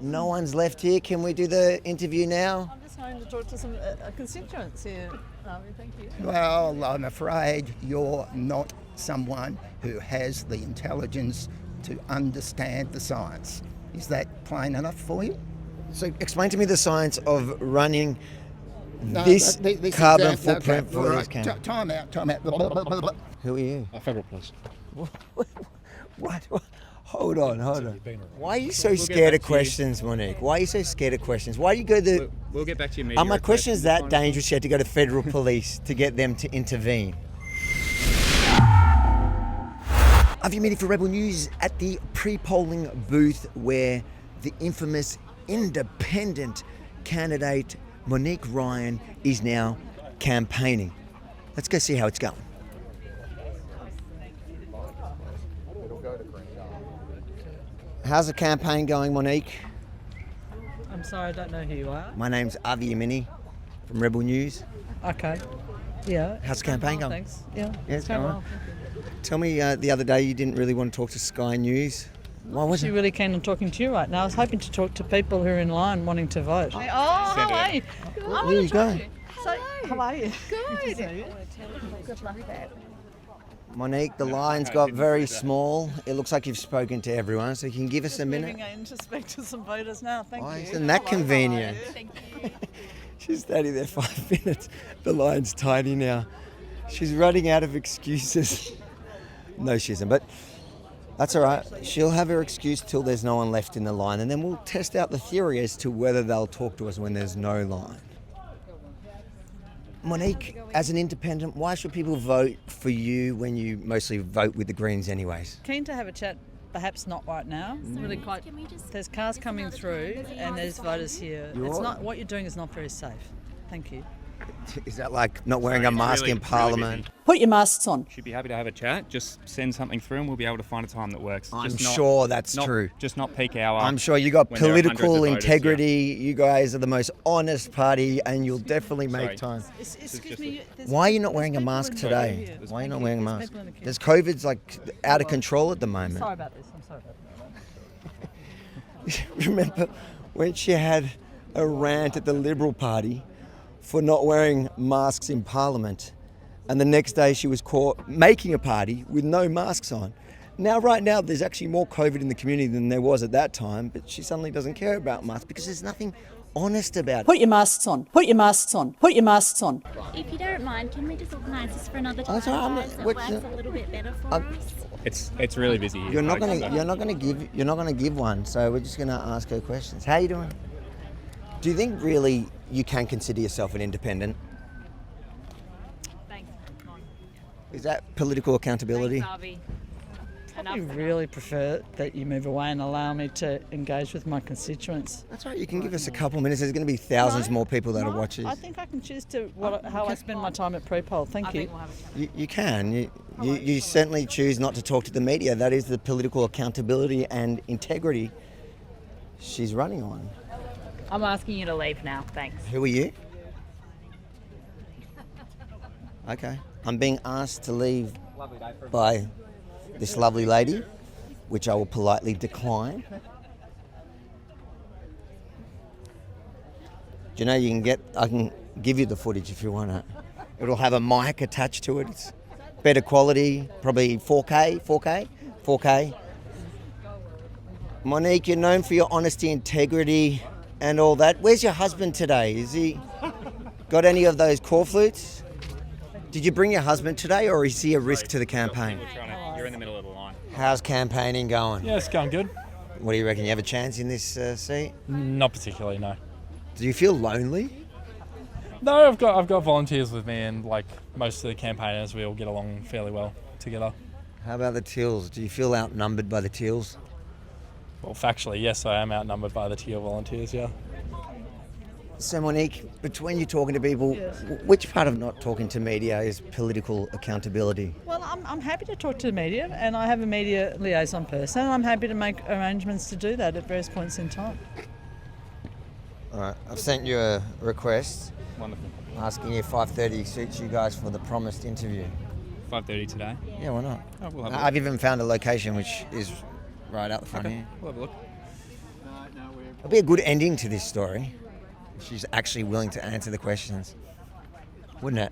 No one's left here. Can we do the interview now? I'm just going to talk to some constituents here. Thank you. Well, I'm afraid you're not someone who has the intelligence to understand the science. Is that plain enough for you? So explain to me the science of running this carbon footprint for this camp. Time out. Who are you? Federal police. What? Hold on. Why are you so scared of questions, Monique? Why are you so scared of questions? Why do you go to... We'll get back to your media. Are my questions that dangerous you had to go to federal police to get them to intervene? I've Yemini for Rebel News at the pre-polling booth where the infamous independent candidate Monique Ryan is now campaigning. Let's go see how it's going. How's the campaign going, Monique? I'm sorry, I don't know who you are. My name's Yemini from Rebel News. Okay. Yeah. How's the campaign going? Thanks. Yeah. It's going well. Tell me, the other day you didn't really want to talk to Sky News. Why was I'm it? really keen on talking to you right now. I was hoping to talk to people who are in line wanting to vote. How are you? Where are you going? So, how are you? Good. Good luck there. Monique, the line's got very small. It looks like you've spoken to everyone, so you can give us a minute. Moving in to speak to some voters now. Thank you. Isn't that convenient? Thank you. She's standing there 5 minutes. The line's tiny now. She's running out of excuses. No, she isn't, but that's all right. She'll have her excuse till there's no one left in the line, and then we'll test out the theory as to whether they'll talk to us when there's no line. Monique, as an independent, why should people vote for you when you mostly vote with the Greens anyways? Keen to have a chat, perhaps not right now. Really quite. There's cars coming through and there's voters here. It's not what you're doing is not very safe. Thank you. Is that like not wearing a mask in Parliament? Put your masks on. Should be happy to have a chat. Just send something through and we'll be able to find a time that works. I'm sure that's true. Just not peak hour. I'm sure you got when there are hundreds of political voters, integrity. You guys are the most honest party and you'll definitely make time. Excuse me. Why are you not wearing a mask today? Why are you not wearing a mask? There's COVID's like out of control at the moment. Sorry about this. I'm sorry about that. Remember when she had a rant at the Liberal Party for not wearing masks in Parliament, and the next day she was caught making a party with no masks on. Now, right now, there's actually more COVID in the community than there was at that time, but she suddenly doesn't care about masks because there's nothing honest about it. Put your masks on. Put your masks on. Put your masks on. If you don't mind, can we just organise this for another time? That's all right, It works a little bit better for us. It's really busy here. You're not gonna give one, so we're just gonna ask her questions. How are you doing? Do you think really you can consider yourself an independent? Thanks. Is that political accountability? Thanks, Harvey. I really prefer that you move away and allow me to engage with my constituents. That's right, you can give us a couple minutes. There's going to be thousands more people that'll watch this. I think I can choose to how I spend my time at pre-poll. Thank you. You can. You certainly choose not to talk to the media. That is the political accountability and integrity she's running on. I'm asking you to leave now. Thanks. Who are you? Okay. I'm being asked to leave by this lovely lady, which I will politely decline. Do you know I can give you the footage if you want it. It'll have a mic attached to it. It's better quality, probably 4K. Monique, you're known for your honesty, integrity, and all that. Where's your husband today? Is he got any of those core flutes? Did you bring your husband today, or is he a risk to the campaign? You're in the middle of the line. How's campaigning going? Yeah, it's going good. What do you reckon? You have a chance in this seat? Not particularly, no. Do you feel lonely? No, I've got volunteers with me, and like most of the campaigners, we all get along fairly well together. How about the Teals? Do you feel outnumbered by the Teals? Well, factually, yes, I am outnumbered by the Teal volunteers, yeah. So Monique, between you talking to people, which part of not talking to media is political accountability? Well, I'm happy to talk to the media, and I have a media liaison person, and I'm happy to make arrangements to do that at various points in time. All right, I've sent you a request. Wonderful. Asking if 5:30 suits you guys for the promised interview. 5:30 today. Yeah, why not? Oh, we'll have a look. I've even found a location which is right out the front here. We'll have a look. It'll be a good ending to this story. She's actually willing to answer the questions. Wouldn't it?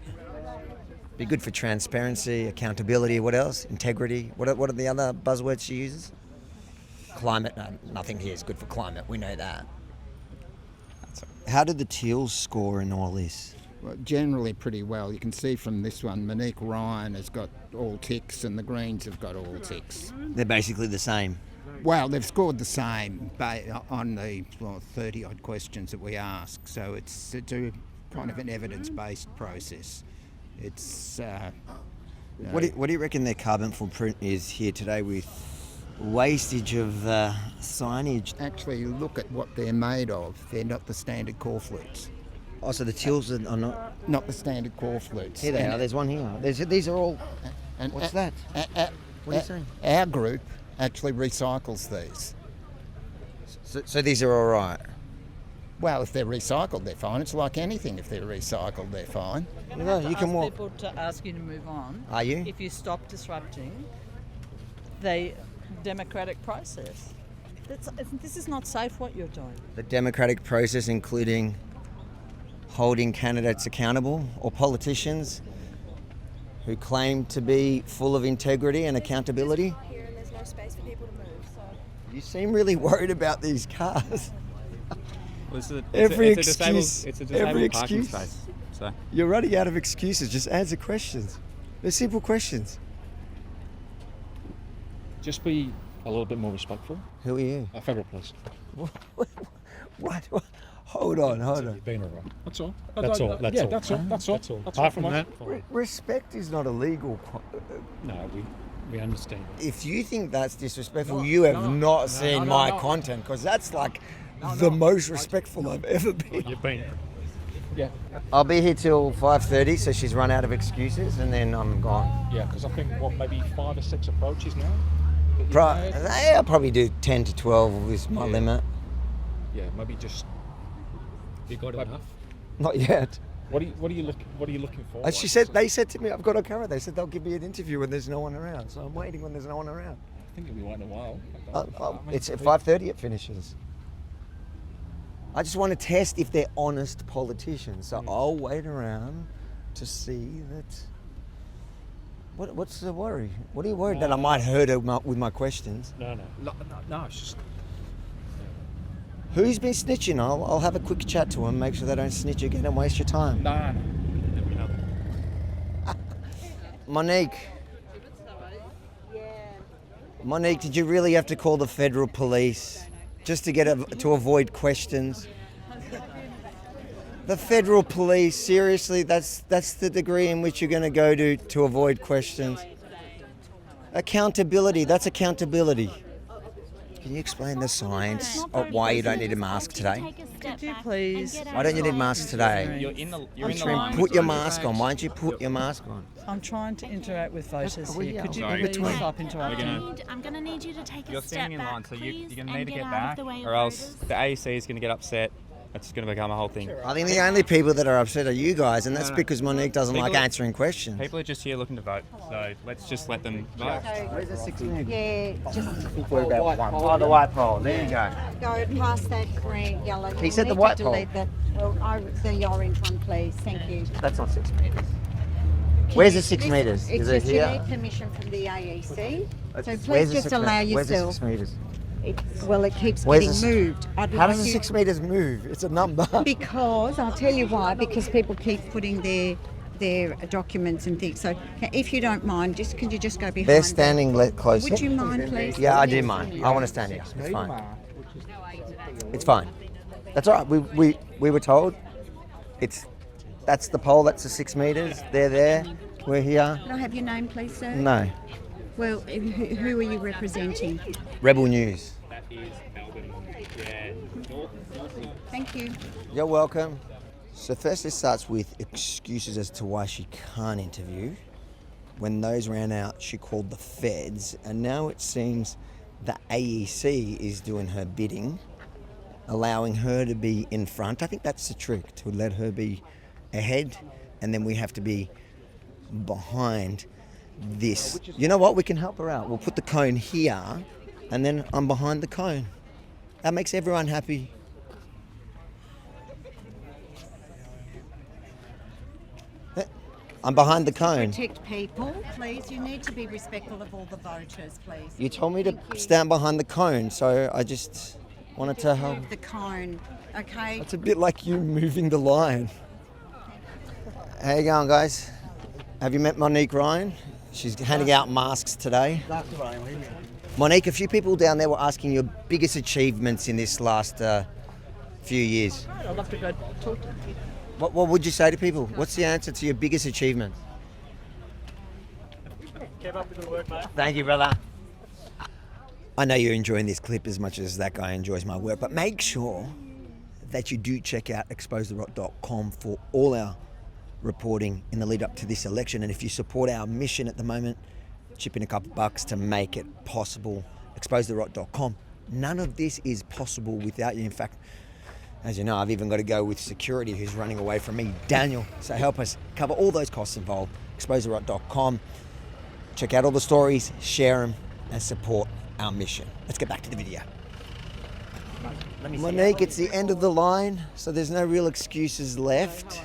Be good for transparency, accountability, what else? Integrity. What are the other buzzwords she uses? Climate. No, nothing here is good for climate. We know that. How did the Teals score in all this? Well, generally pretty well. You can see from this one, Monique Ryan has got all ticks and the Greens have got all ticks. They're basically the same. Well, they've scored the same on the 30-odd questions that we ask. So it's a kind of an evidence-based process. It's... What do you reckon their carbon footprint is here today with wastage of signage? Actually, look at what they're made of. They're not the standard core flutes. Oh, so the Teals are not... Not the standard core flutes. Here they are. There's one here. These are all... And What's that? What are you saying? Our group actually recycles these. So these are all right? Well, if they're recycled, they're fine. It's like anything. If they're recycled, they're fine. No, you can walk. People to ask you to move on. Are you? If you stop disrupting the democratic process. This is not safe what you're doing. The democratic process, including holding candidates accountable or politicians who claim to be full of integrity and accountability. Here and there's no space for people to move. So You seem really worried about these cars. Well, it's a Excuse. disabled Every parking excuse. space. So You're running out of excuses. Just answer questions. They're simple questions. Just be a little bit more respectful. Who are you? Federal police. What? Hold on. You've been all right. That's all. That's all. That's all. Apart from that, Respect is not illegal. no, we understand. If you think that's disrespectful, you have not seen my content, because that's like the most respectful I've ever been. You've been. Yeah. I'll be here till 5:30, so she's run out of excuses, and then I'm gone. Yeah, because I think maybe 5 or 6 approaches now. I'll probably do 10 to 12 is my limit. Yeah, maybe just. You got enough? Not yet. What are you looking for? As she said, they said to me, I've got a camera. They said they'll give me an interview when there's no one around. So I'm waiting when there's no one around. I think it'll be waiting a while. It's at 5:30 it finishes. I just want to test if they're honest politicians. So I'll wait around to see that. What's the worry? What are you worried that I might hurt her with my questions? No, it's just. Who's been snitching? I'll have a quick chat to them, make sure they don't snitch again and waste your time. No. Monique, did you really have to call the federal police just to avoid questions? The federal police, seriously, that's the degree in which you're going to go to avoid questions. Accountability, that's accountability. Can you explain the science of why you don't need a mask today? Could you please? Why don't you need masks today? you're in the line. Put your mask on. Why don't you put your mask on? I'm trying to interact with voters here. Could you Sorry. please stop interrupting? I'm going to need you to take You're a step standing in back, line, so please, you're going to and need to get out back, of the way of or else voters. the AEC is going to get upset. It's going to become a whole thing. I think the only people that are upset are you guys, and that's because Monique doesn't like answering questions. People are just here looking to vote, so let's just let them vote. Where's the 6 minutes? Yeah, just Oh, the white pole. There you go. go past that green, yellow. He You said the need white to pole. delete that. Well, the orange one, please. Thank you. That's not 6 metres. Where's the 6 metres? It's Is it just you here? need permission from the AEC. So Where's please the just 6 allow metres? Where's the yourself. 6 metres? It keeps Where's getting the moved. How does the 6 metres move? It's a number. Because I'll tell you why. Because people keep putting their documents and things. So if you don't mind, could you just go behind? They're standing closer. Would you mind, please? Yeah, I do mind. I want to stand here. It's fine. It's fine. That's all right. We were told that's the pole. That's the 6 metres. They're there. We're here. Could I have your name, please, sir? No. Well, who are you representing? Rebel News. That is Melbourne. Yeah. Thank you. You're welcome. So first it starts with excuses as to why she can't interview. When those ran out, she called the feds, and now it seems the AEC is doing her bidding, allowing her to be in front. I think that's the trick, to let her be ahead, and then we have to be behind this. You know what? We can help her out. We'll put the cone here, and then I'm behind the cone. That makes everyone happy. I'm behind the cone. Protect people, please. You need to be respectful of all the voters, please. You told me to stand behind the cone, so I just wanted to help. The cone, okay? It's a bit like you moving the line. How you going, guys? Have you met Monique Ryan? She's handing out masks today. Monique, a few people down there were asking your biggest achievements in this last few years. I'd love to go talk to them. What would you say to people? What's the answer to your biggest achievement? Keep up with the work, mate. Thank you, brother. I know you're enjoying this clip as much as that guy enjoys my work, but make sure that you do check out exposetherot.com for all our reporting in the lead up to this election. And if you support our mission at the moment, chip in a couple bucks to make it possible. exposetherot.com. None of this is possible without you. In fact, as you know, I've even got to go with security who's running away from me, Daniel. So help us cover all those costs involved. exposetherot.com. Check out all the stories, share them, and support our mission. Let's get back to the video. Monique, it's the end of the line, so there's no real excuses left.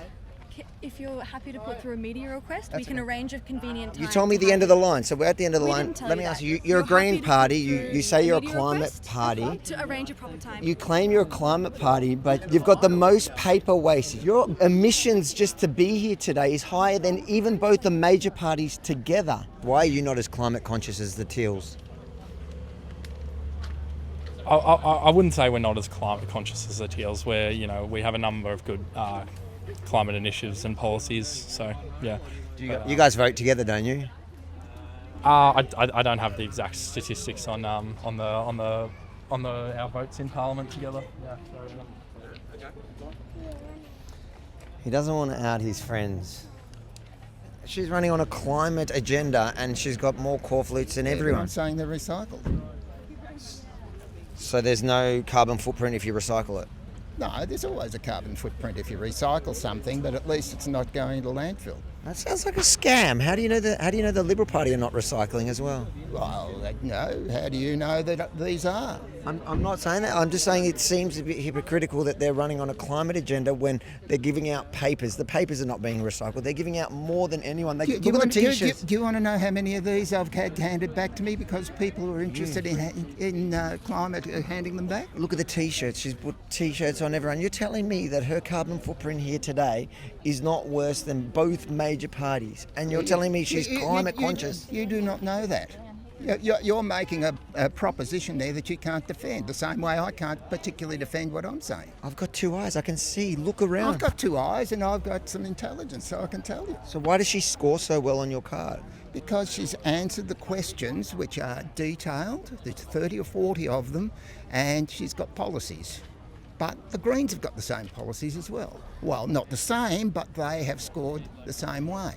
If you're happy to put through a media request, we can arrange a convenient time. You told me the end of the line, so we're at the end of the We line. didn't tell Let you me that. ask you, you're a Green happy to Party, put you through say a you're a media climate request party. to arrange a proper time. You claim you're a climate party, but you've got the most paper wasted. Your emissions just to be here today is higher than even both the major parties together. Why are you not as climate conscious as the Teals? I wouldn't say we're not as climate conscious as the Teals, where we have a number of good climate initiatives and policies. So yeah, You guys vote together, don't you? I don't have the exact statistics on our votes in Parliament together. Yeah. He doesn't want to out his friends. She's running on a climate agenda and she's got more corflutes than everyone. Everyone's saying they're recycled. So there's no carbon footprint if you recycle it? No, there's always a carbon footprint if you recycle something, but at least it's not going to landfill. That sounds like a scam. How do you know the Liberal Party are not recycling as well? Well, no. How do you know that these are? I'm not saying that. I'm just saying it seems a bit hypocritical that they're running on a climate agenda when they're giving out papers. The papers are not being recycled. They're giving out more than anyone. Look at the T-shirts. Do you want to know how many of these I've had handed back to me because people are interested in climate handing them back? Look at the T-shirts. She's put T-shirts on everyone. You're telling me that her carbon footprint here today is not worse than both major parties, and you're telling me she's climate conscious? You do not know that. You're making a proposition there that you can't defend, the same way I can't particularly defend what I'm saying. I've got two eyes. I can see. Look around. I've got two eyes and I've got some intelligence, so I can tell you. So why does she score so well on your card? Because she's answered the questions, which are detailed. There's 30 or 40 of them, and she's got policies. But the Greens have got the same policies as well. Well, not the same, but they have scored the same way.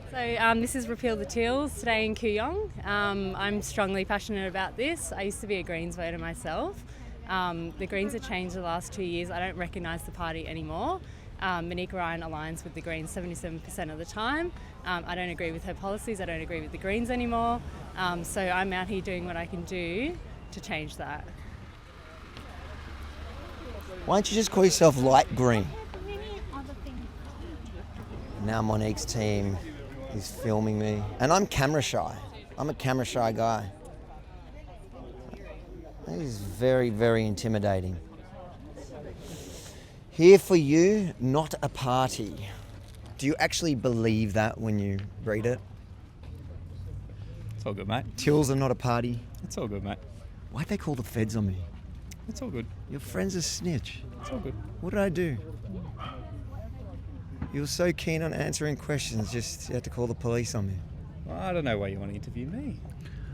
So this is Repeal the Teals today in Kooyong. I'm strongly passionate about this. I used to be a Greens voter myself. The Greens have changed the last 2 years. I don't recognise the party anymore. Monique Ryan aligns with the Greens 77% of the time. I don't agree with her policies. I don't agree with the Greens anymore. So I'm out here doing what I can do to change that. Why don't you just call yourself light green? Now Monique's team is filming me. And I'm camera shy. I'm a camera shy guy. That is very, very intimidating. Here for you, not a party. Do you actually believe that when you read it? It's all good, mate. Tills are not a party. It's all good, mate. Why'd they call the feds on me? It's all good. Your friend's a snitch. It's all good. What did I do? You were so keen on answering questions, just you had to call the police on me. Well, I don't know why you want to interview me.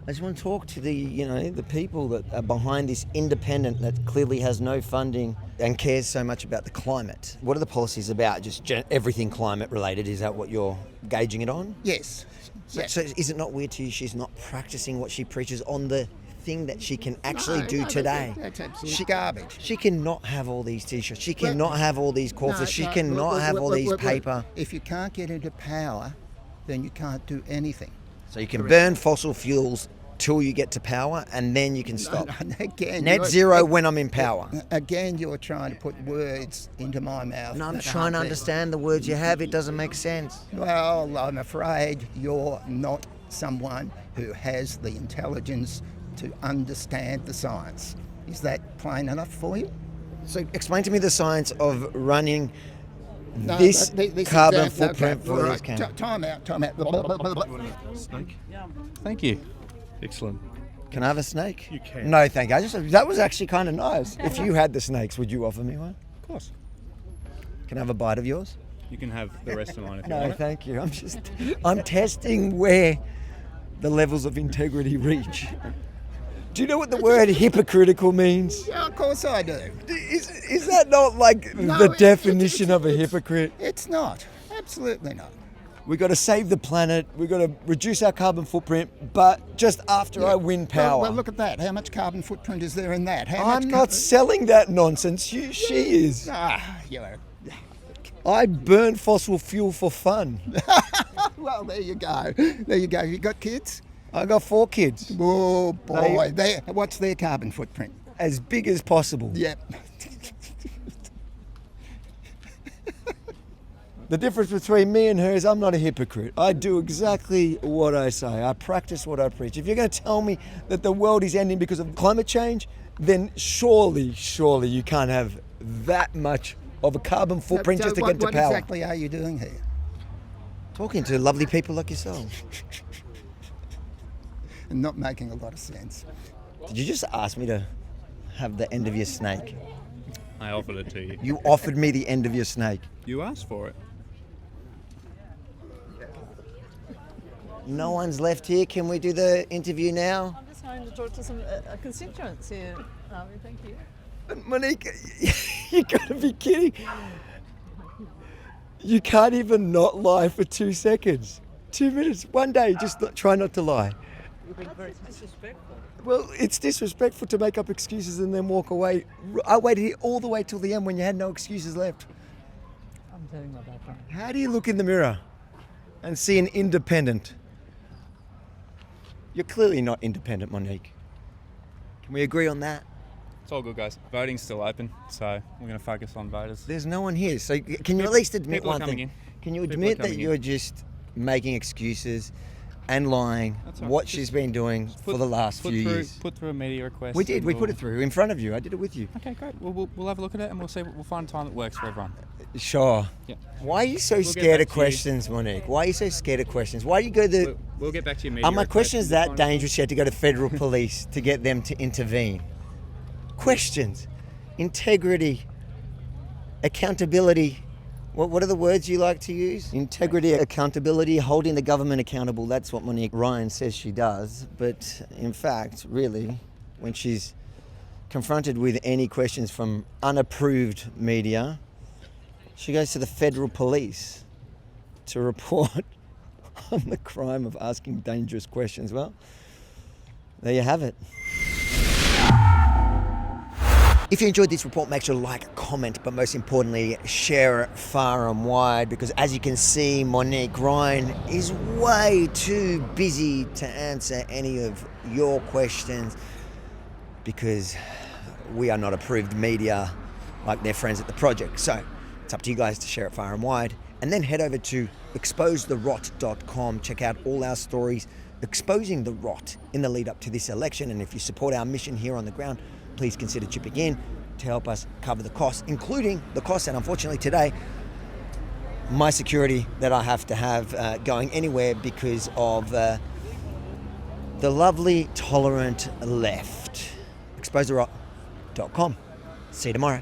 I just want to talk to the people that are behind this independent that clearly has no funding and cares so much about the climate. What are the policies about? Just everything climate related? Is that what you're gauging it on? Yes. So is it not weird to you she's not practicing what she preaches on the thing that she can actually do today? That's absolutely garbage. She cannot have all these T-shirts. She cannot have all these corpses. She cannot have all these paper. If you can't get into power, then you can't do anything. So you can burn fossil fuels until you get to power, and then you can stop. Again, Net zero when I'm in power. Again, you're trying to put words into my mouth. No, I'm that trying aren't to there. understand the words you have. It doesn't make sense. Well, I'm afraid you're not someone who has the intelligence to understand the science. Is that plain enough for you? So explain to me the science of running No, this this carbon example- footprint okay, for all this right, camera. Time out, time out. Snake. Yeah. Thank you. Excellent. Can I have a snake? You can. No, thank you. That was actually kind of nice. If you had the snakes, would you offer me one? Of course. Can I have a bite of yours? You can have the rest of mine if you No, want it. thank you. I'm testing where the levels of integrity reach. Do you know what the word hypocritical means? Yeah, of course I do. Is that not like the definition of a hypocrite? It's not. Absolutely not. We got to save the planet. We got to reduce our carbon footprint, but just after I win power. Well, look at that. How much carbon footprint is there in that? I'm not selling that nonsense. She is. You're... I burn fossil fuel for fun. Well, there you go. There you go. You got kids? I got 4 kids. Oh, boy. What's their carbon footprint? As big as possible. Yep. The difference between me and her is I'm not a hypocrite. I do exactly what I say. I practice what I preach. If you're going to tell me that the world is ending because of climate change, then surely you can't have that much of a carbon footprint So just to get to what power. What exactly are you doing here? Talking to lovely people like yourself. And not making a lot of sense. Did you just ask me to have the end of your snake? I offered it to you. You offered me the end of your snake. You asked for it. No one's left here. Can we do the interview now? I'm just going to talk to some constituents here. Thank you. Monique, you gotta be kidding. You can't even not lie for 2 seconds. 2 minutes, one day, just try not to lie. You're being very disrespectful. Well, it's disrespectful to make up excuses and then walk away. I waited here all the way till the end when you had no excuses left. I'm telling my background. How do you look in the mirror and see an independent? You're clearly not independent, Monique. Can we agree on that? It's all good, guys. Voting's still open, so we're going to focus on voters. There's no one here, so can you at least admit People are one coming thing? in. Can you People are admit that coming you're in. just making excuses and lying That's all right. what Just she's been doing for the last few years? Put through a media request. We did. and We put it through in front of you. I did it with you. Okay, great. We'll have a look at it and we'll see. We'll find a time that works for everyone. Sure. Yeah. Why are you so get scared back of to you. questions, Monique? Why are you so scared of questions? Why do you go the... We'll get back to your media Are my request questions and we'll that find a time. dangerous you had to go to federal police to get them to intervene? Questions. Integrity. Accountability. What are the words you like to use? Integrity, accountability, holding the government accountable. That's what Monique Ryan says she does. But in fact, really, when she's confronted with any questions from unapproved media, she goes to the federal police to report on the crime of asking dangerous questions. Well, there you have it. If you enjoyed this report, make sure to like, comment, but most importantly, share it far and wide, because as you can see, Monique Ryan is way too busy to answer any of your questions because we are not approved media like their friends at the project. So it's up to you guys to share it far and wide. And then head over to exposetherot.com. Check out all our stories exposing the rot in the lead up to this election. And if you support our mission here on the ground, please consider chipping in to help us cover the costs, including the costs, and unfortunately today, my security that I have to have going anywhere because of the lovely, tolerant left. exposetherot.com. See you tomorrow.